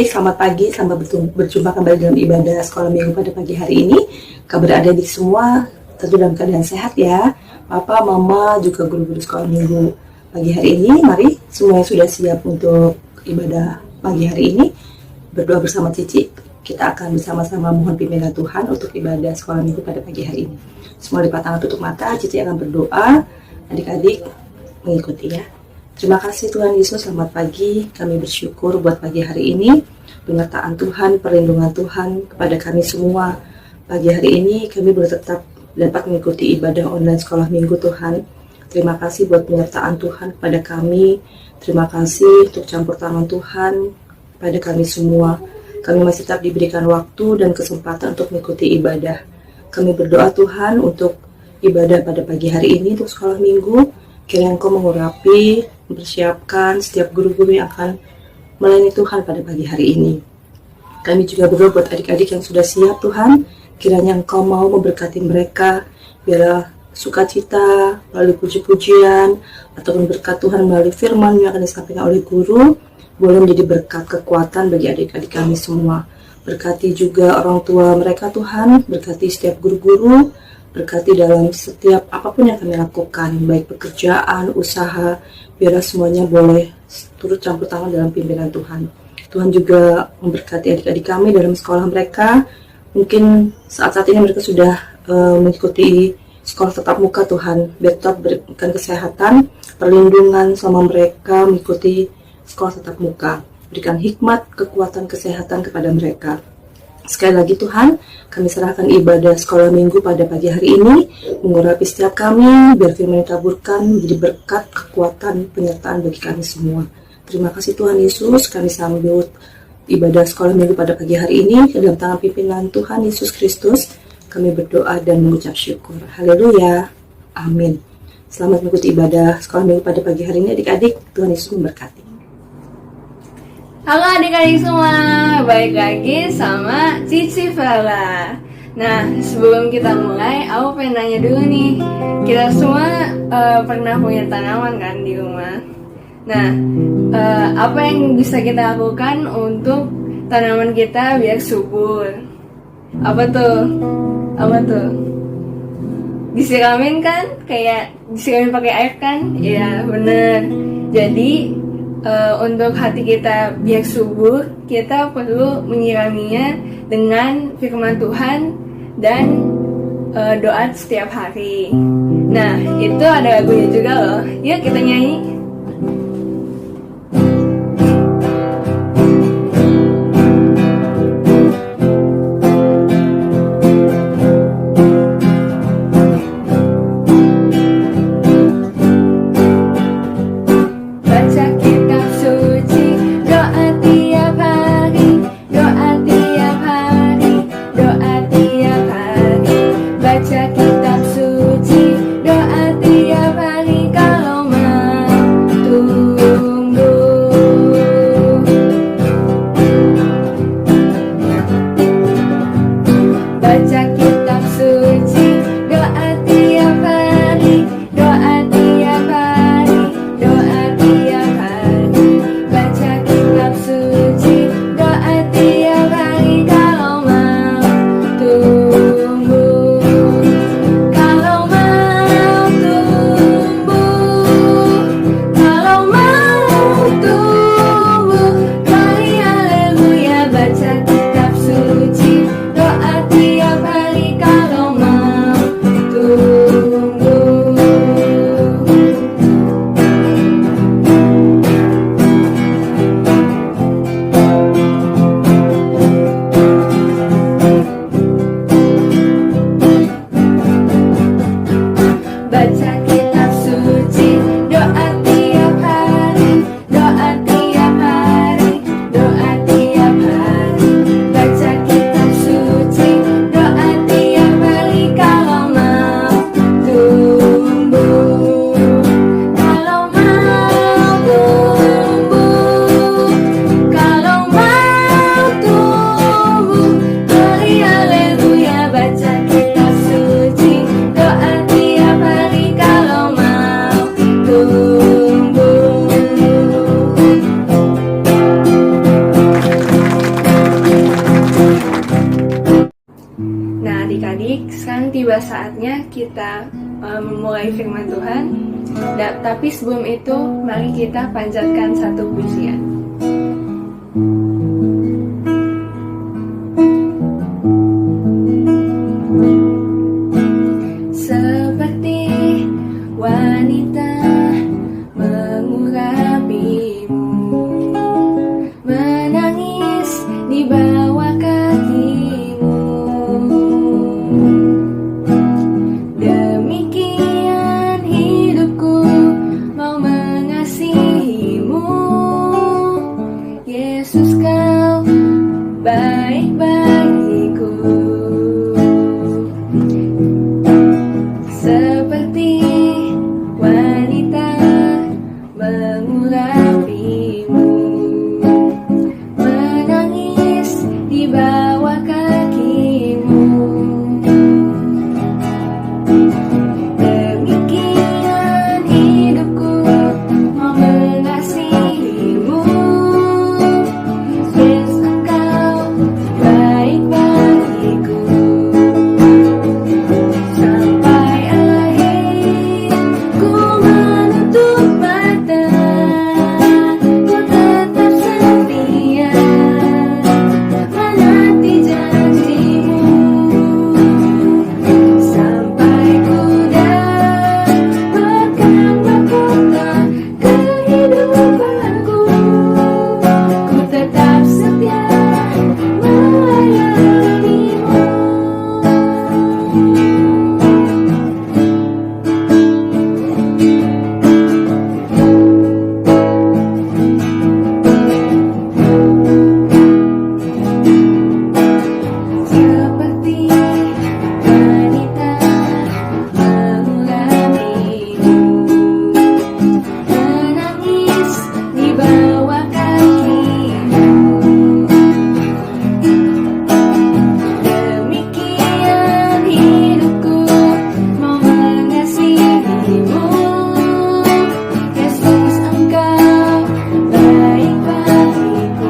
adik-adik, selamat pagi, selamat berjumpa kembali dalam ibadah sekolah minggu pada pagi hari ini. Kabar adik-adik semua tentu dalam keadaan sehat ya. Papa, mama, juga guru-guru sekolah minggu pagi hari ini. Mari semuanya sudah siap untuk ibadah pagi hari ini. Berdoa bersama Cici. Kita akan bersama-sama mohon pimpinan Tuhan untuk ibadah sekolah minggu pada pagi hari ini. Semua lipat tangan, tutup mata. Cici akan berdoa. Adik-adik mengikuti ya. Terima kasih Tuhan Yesus, selamat pagi. Kami bersyukur buat pagi hari ini. Penyertaan Tuhan, perlindungan Tuhan kepada kami semua. Pagi hari ini kami boleh tetap dapat mengikuti ibadah online sekolah minggu Tuhan. Terima kasih buat penyertaan Tuhan kepada kami. Terima kasih untuk campur tangan Tuhan kepada kami semua. Kami masih tetap diberikan waktu dan kesempatan untuk mengikuti ibadah. Kami berdoa Tuhan untuk ibadah pada pagi hari ini untuk sekolah minggu. Kiranya Engkau mengurapi, mempersiapkan setiap guru-guru yang akan melayani Tuhan pada pagi hari ini. Kami juga berdoa buat adik-adik yang sudah siap Tuhan. Kiranya Engkau mau memberkati mereka, biarlah sukacita melalui puji-pujian, ataupun berkat Tuhan melalui firman yang akan disampaikan oleh guru, boleh menjadi berkat kekuatan bagi adik-adik kami semua. Berkati juga orang tua mereka Tuhan, berkati setiap guru-guru, berkati dalam setiap apapun yang kami lakukan, baik pekerjaan, usaha, biarlah semuanya boleh turut campur tangan dalam pimpinan Tuhan. Tuhan juga memberkati adik-adik kami dalam sekolah mereka. Mungkin saat-saat ini mereka sudah mengikuti sekolah tatap muka Tuhan, biar tetap berikan kesehatan, perlindungan selama mereka mengikuti sekolah tatap muka. Berikan hikmat, kekuatan, kesehatan kepada mereka. Sekali lagi Tuhan, kami serahkan ibadah sekolah minggu pada pagi hari ini, mengurapi setiap kami, biar firman ditaburkan menjadi berkat, kekuatan, penyertaan bagi kami semua. Terima kasih Tuhan Yesus, kami sambut ibadah sekolah minggu pada pagi hari ini, ke dalam tangan pimpinan Tuhan Yesus Kristus, kami berdoa dan mengucap syukur. Haleluya, amin. Selamat mengikuti ibadah sekolah minggu pada pagi hari ini adik-adik, Tuhan Yesus memberkati. Halo adik-adik semua, balik lagi sama Cici Fala. Nah, sebelum kita mulai, aku pengen nanya dulu nih. Kita semua pernah punya tanaman kan di rumah. Nah, apa yang bisa kita lakukan untuk tanaman kita biar subur? Apa tuh? Disiramin kan? Kayak disiramin pakai air kan? Iya, bener. Jadi untuk hati kita biar subur, kita perlu menyiraminya dengan firman Tuhan dan doa setiap hari. Nah, itu ada lagunya juga loh. Yuk kita nyanyi. Baik, sekarang tiba saatnya kita memulai firman Tuhan. Tapi sebelum itu, mari kita panjatkan satu pujian. Seperti wanita mengurapimu, menangis di bawah kakimu. Demikian hidupku mau mengasihimu, Yesus, kau baik bagiku. Seperti wanita mengurapimu, menangis di bawah kakimu. Demikian hidupku mau mengasihimu, Yesus, engkau baik bagiku. Sampai akhir ku menutup mata, ku tetap setia menanti janjimu. Sampai ku dapatkan mahkota kehidupanku, ku tetap setia melayanimu. Seperti wanita mengurapimu, menangis di bawah kakimu. Demikian hidupku mau mengasihimu, Yesus, engkau baik bagiku.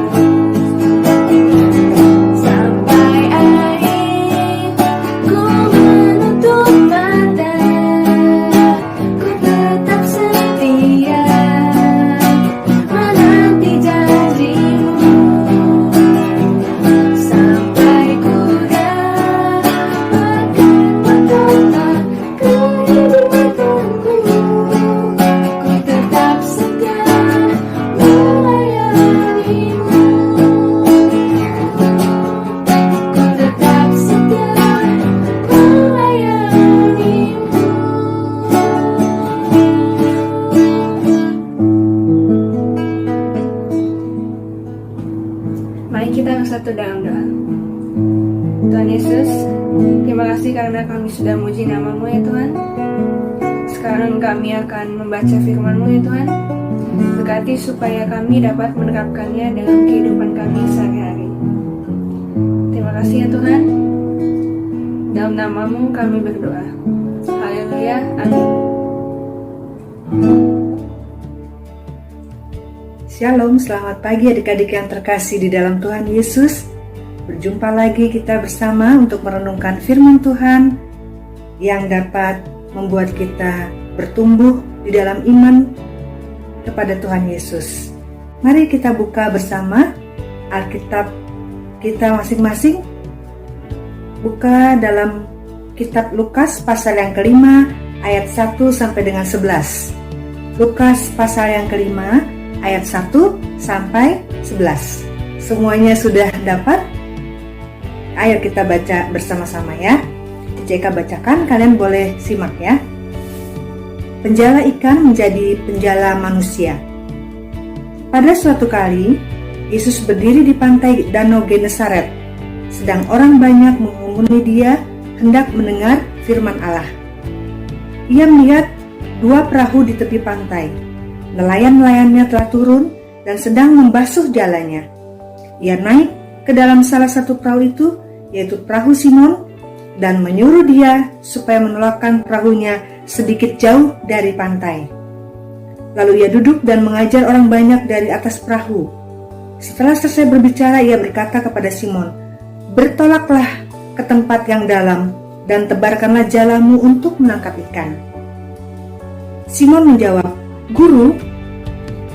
Sampai akhir ku menutup mata, ku tetap setia menanti janjimu. Sampai ku dapatkan mahkota kehidupanku, ku tetap setia melayanimu. Ku tetap setia melayanimu. Mari kita bersatu dalam doa. Tuhan Yesus, terima kasih karena kami sudah memuji nama-Mu ya Tuhan. Sekarang kami akan membaca firman-Mu ya Tuhan. Berkati supaya kami dapat menerapkannya dalam kehidupan kami sehari-hari. Terima kasih ya Tuhan. Dalam nama-Mu kami berdoa. Haleluya, amin. Shalom, selamat pagi adik-adik yang terkasih di dalam Tuhan Yesus. Berjumpa lagi kita bersama untuk merenungkan firman Tuhan yang dapat membuat kita bertumbuh di dalam iman kepada Tuhan Yesus. Mari kita buka bersama Alkitab kita masing-masing. Buka dalam kitab Lukas pasal yang kelima ayat 1 sampai dengan 11. Lukas pasal yang kelima ayat 1 sampai 11. Semuanya sudah dapat? Ayo kita baca bersama-sama ya. Jika bacakan, kalian boleh simak ya. Penjala ikan menjadi penjala manusia. Pada suatu kali, Yesus berdiri di pantai Danau Genesaret. Sedang orang banyak mengumuni dia hendak mendengar firman Allah. Ia melihat dua perahu di tepi pantai. Nelayan-nelayannya telah turun dan sedang membasuh jalannya. Ia naik ke dalam salah satu perahu itu, yaitu perahu Simon, dan menyuruh dia supaya menolakkan perahunya sedikit jauh dari pantai. Lalu ia duduk dan mengajar orang banyak dari atas perahu. Setelah selesai berbicara, ia berkata kepada Simon, "Bertolaklah ke tempat yang dalam dan tebarkanlah jalamu untuk menangkap ikan." Simon menjawab, "Guru,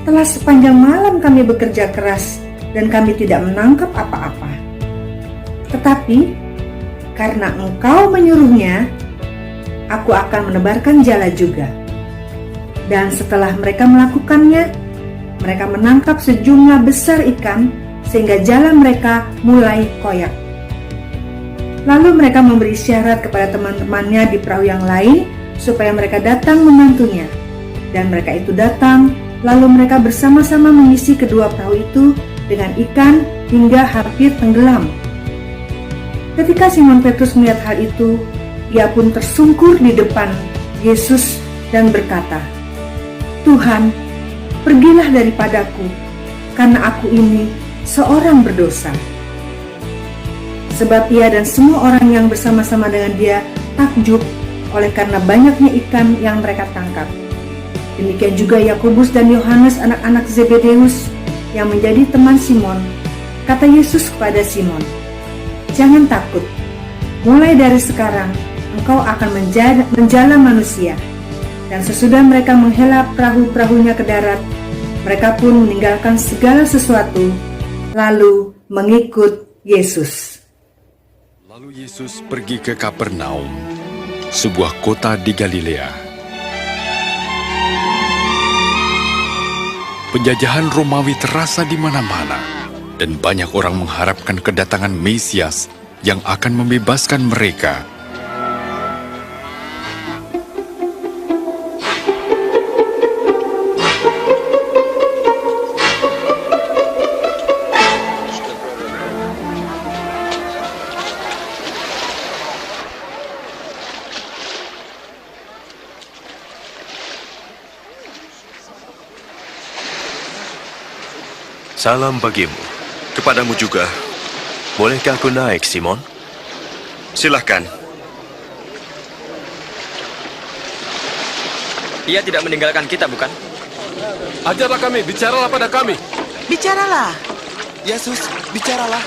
telah sepanjang malam kami bekerja keras dan kami tidak menangkap apa-apa. Tetapi karena Engkau menyuruhnya, aku akan menebarkan jala juga." Dan setelah mereka melakukannya, mereka menangkap sejumlah besar ikan sehingga jala mereka mulai koyak. Lalu mereka memberi isyarat kepada teman-temannya di perahu yang lain supaya mereka datang membantunya. Dan mereka itu datang, lalu mereka bersama-sama mengisi kedua perahu itu dengan ikan hingga hampir tenggelam. Ketika Simon Petrus melihat hal itu, ia pun tersungkur di depan Yesus dan berkata, "Tuhan, pergilah daripadaku, karena aku ini seorang berdosa." Sebab ia dan semua orang yang bersama-sama dengan dia takjub oleh karena banyaknya ikan yang mereka tangkap. Demikian juga Yakobus dan Yohanes anak-anak Zebedeus yang menjadi teman Simon. Kata Yesus kepada Simon, "Jangan takut, mulai dari sekarang engkau akan menjala manusia." Dan sesudah mereka menghela perahu-perahunya ke darat, mereka pun meninggalkan segala sesuatu, lalu mengikut Yesus. Lalu Yesus pergi ke Kapernaum, sebuah kota di Galilea. Penjajahan Romawi terasa di mana-mana, dan banyak orang mengharapkan kedatangan Mesias yang akan membebaskan mereka. Salam bagimu. Kepadamu juga. Bolehkah aku naik, Simon? Silahkan. Ia tidak meninggalkan kita, bukan? Ajarlah kami, bicaralah pada kami. Bicaralah. Yesus, bicaralah.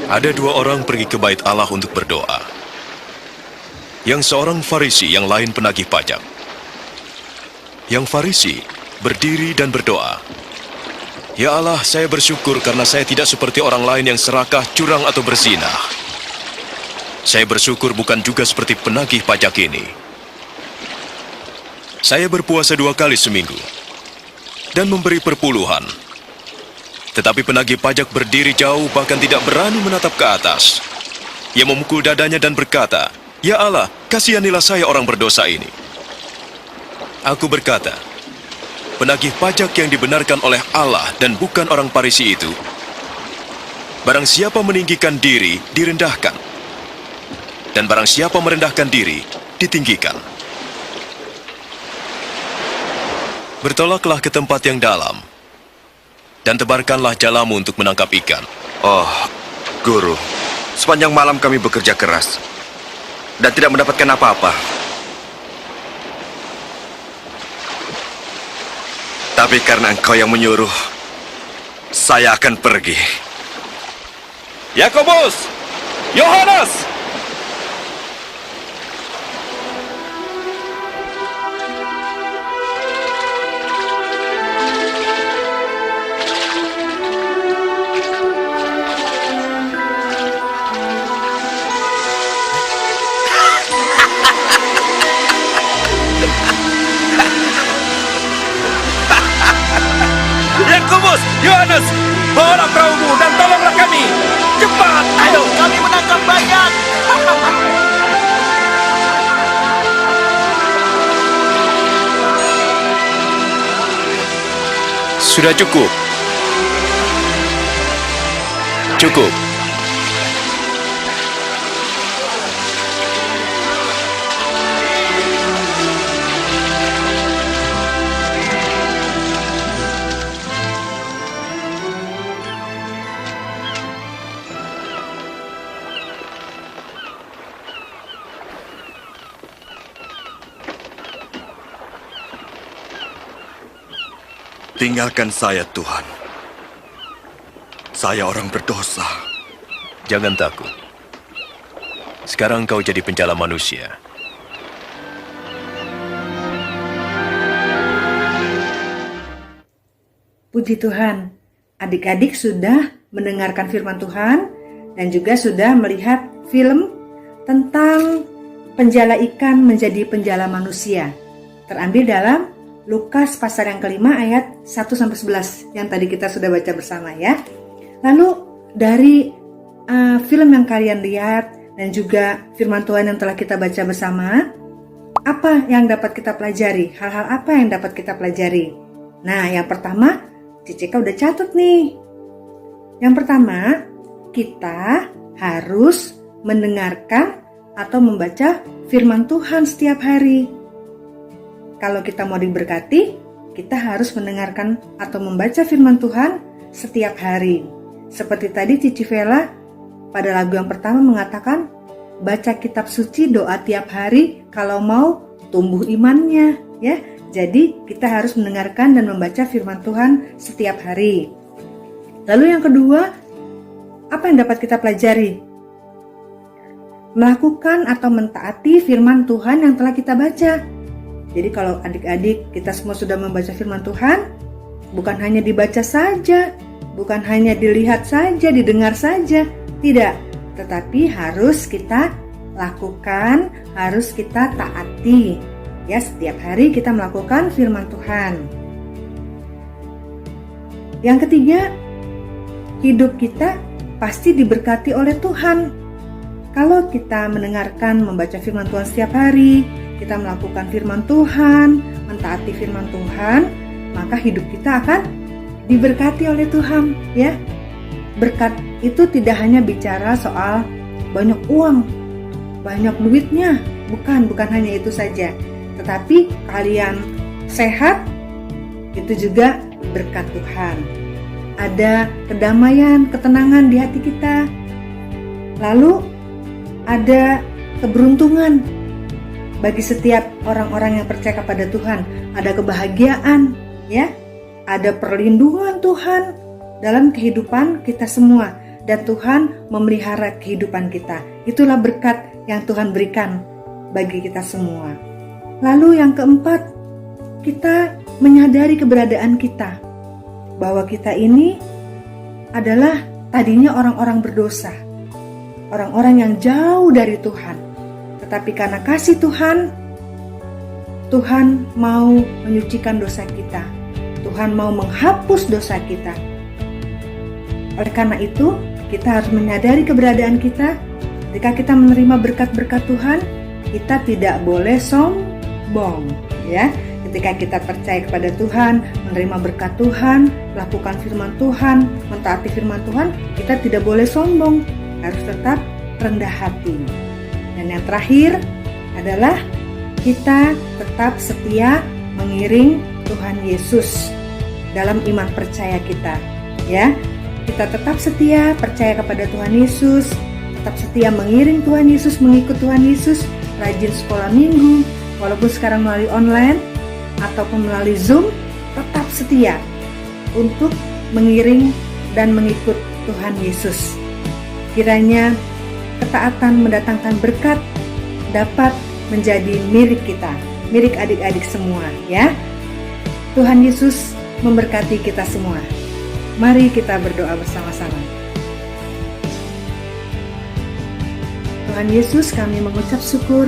Ada dua orang pergi ke bait Allah untuk berdoa. Yang seorang Farisi, yang lain penagih pajak. Yang Farisi berdiri dan berdoa, "Ya Allah, saya bersyukur karena saya tidak seperti orang lain yang serakah, curang atau berzina. Saya bersyukur bukan juga seperti penagih pajak ini. Saya berpuasa 2 kali seminggu dan memberi perpuluhan." Tetapi penagih pajak berdiri jauh, bahkan tidak berani menatap ke atas. Ia memukul dadanya dan berkata, "Ya Allah, kasihanilah saya orang berdosa ini." Aku berkata, penagih pajak yang dibenarkan oleh Allah dan bukan orang Farisi itu, barang siapa meninggikan diri, direndahkan. Dan barang siapa merendahkan diri, ditinggikan. Bertolaklah ke tempat yang dalam, dan tebarkanlah jalamu untuk menangkap ikan. Oh, Guru, sepanjang malam kami bekerja keras dan tidak mendapatkan apa-apa. Tapi karena Engkau yang menyuruh, saya akan pergi. Yakobus! Yohanes! Yakobus, Yohanes, bawalah perahumu dan tolonglah kami. Cepat, ayo, kami menangkap banyak. Sudah cukup. Cukup. Tinggalkan saya, Tuhan. Saya orang berdosa. Jangan takut. Sekarang kau jadi penjala manusia. Puji Tuhan, adik-adik sudah mendengarkan firman Tuhan dan juga sudah melihat film tentang penjala ikan menjadi penjala manusia. Terambil dalam Lukas pasal yang kelima ayat 1-11 yang tadi kita sudah baca bersama ya. Lalu dari film yang kalian lihat dan juga firman Tuhan yang telah kita baca bersama, apa yang dapat kita pelajari? Hal-hal apa yang dapat kita pelajari? Nah, yang pertama, Cicika udah catat nih. Yang pertama, kita harus mendengarkan atau membaca firman Tuhan setiap hari. Kalau kita mau diberkati, kita harus mendengarkan atau membaca firman Tuhan setiap hari. Seperti tadi Cici Vela pada lagu yang pertama mengatakan, baca kitab suci, doa tiap hari kalau mau tumbuh imannya, ya. Jadi kita harus mendengarkan dan membaca firman Tuhan setiap hari. Lalu yang kedua, apa yang dapat kita pelajari? Melakukan atau mentaati firman Tuhan yang telah kita baca. Jadi kalau adik-adik kita semua sudah membaca firman Tuhan, bukan hanya dibaca saja, bukan hanya dilihat saja, didengar saja, tidak. Tetapi harus kita lakukan, harus kita taati. Ya, setiap hari kita melakukan firman Tuhan. Yang ketiga, hidup kita pasti diberkati oleh Tuhan. Kalau kita mendengarkan, membaca firman Tuhan setiap hari, kita melakukan firman Tuhan, mentaati firman Tuhan, maka hidup kita akan diberkati oleh Tuhan, ya. Berkat itu tidak hanya bicara soal banyak uang, banyak duitnya, bukan hanya itu saja. Tetapi kalian sehat, itu juga berkat Tuhan. Ada kedamaian, ketenangan di hati kita. Lalu ada keberuntungan bagi setiap orang-orang yang percaya kepada Tuhan. Ada kebahagiaan, ya. Ada perlindungan Tuhan dalam kehidupan kita semua. Dan Tuhan memelihara kehidupan kita. Itulah berkat yang Tuhan berikan bagi kita semua. Lalu yang keempat, kita menyadari keberadaan kita. Bahwa kita ini adalah tadinya orang-orang berdosa. Orang-orang yang jauh dari Tuhan. Tetapi karena kasih Tuhan, Tuhan mau menyucikan dosa kita. Tuhan mau menghapus dosa kita. Oleh karena itu, kita harus menyadari keberadaan kita. Ketika kita menerima berkat-berkat Tuhan, kita tidak boleh sombong, ya. Ketika kita percaya kepada Tuhan, menerima berkat Tuhan, melakukan firman Tuhan, mentaati firman Tuhan, kita tidak boleh sombong, harus tetap rendah hati. Dan yang terakhir adalah kita tetap setia mengiring Tuhan Yesus dalam iman percaya kita, ya. Kita tetap setia percaya kepada Tuhan Yesus, tetap setia mengiring Tuhan Yesus, mengikut Tuhan Yesus, rajin sekolah minggu, walaupun sekarang melalui online ataupun melalui Zoom, tetap setia untuk mengiring dan mengikut Tuhan Yesus. Kiranya ketaatan mendatangkan berkat dapat menjadi milik kita, milik adik-adik semua, ya. Tuhan Yesus memberkati kita semua. Mari kita berdoa bersama-sama. Tuhan Yesus, kami mengucap syukur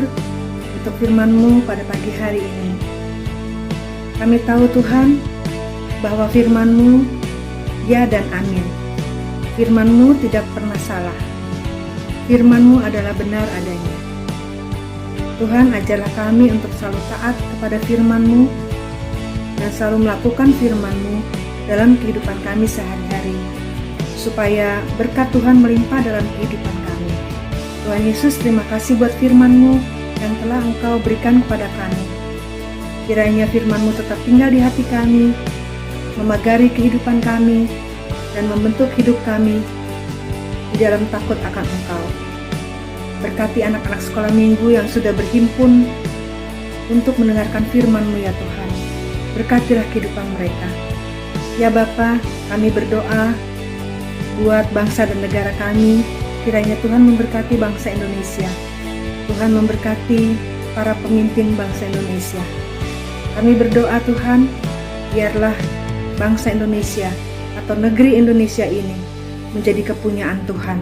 untuk firman-Mu pada pagi hari ini. Kami tahu Tuhan bahwa firman-Mu ya dan amin. Firman-Mu tidak pernah salah. Firman-Mu adalah benar adanya. Tuhan, ajarlah kami untuk selalu taat kepada firman-Mu dan selalu melakukan firman-Mu dalam kehidupan kami sehari-hari, supaya berkat Tuhan melimpah dalam kehidupan kami. Tuhan Yesus, terima kasih buat firman-Mu yang telah Engkau berikan kepada kami. Kiranya firman-Mu tetap tinggal di hati kami, memagari kehidupan kami, dan membentuk hidup kami di dalam takut akan Engkau. Berkati anak-anak sekolah minggu yang sudah berhimpun untuk mendengarkan firman-Mu ya Tuhan. Berkatilah kehidupan mereka. Ya Bapa, kami berdoa buat bangsa dan negara kami. Kiranya Tuhan memberkati bangsa Indonesia. Tuhan memberkati para pemimpin bangsa Indonesia. Kami berdoa Tuhan, biarlah bangsa Indonesia atau negeri Indonesia ini menjadi kepunyaan Tuhan.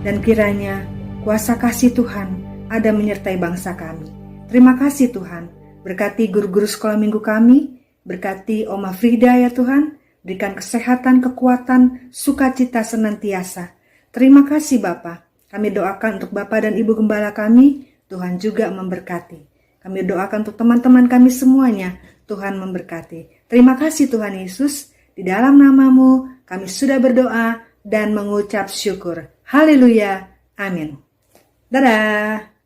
Dan kiranya kuasa kasih Tuhan ada menyertai bangsa kami. Terima kasih Tuhan. Berkati guru-guru sekolah minggu kami. Berkati Oma Frida ya Tuhan. Berikan kesehatan, kekuatan, sukacita senantiasa. Terima kasih Bapa. Kami doakan untuk Bapak dan Ibu Gembala kami, Tuhan juga memberkati. Kami doakan untuk teman-teman kami semuanya, Tuhan memberkati. Terima kasih Tuhan Yesus. Di dalam nama-Mu kami sudah berdoa dan mengucap syukur. Haleluya. Amin. Dadah.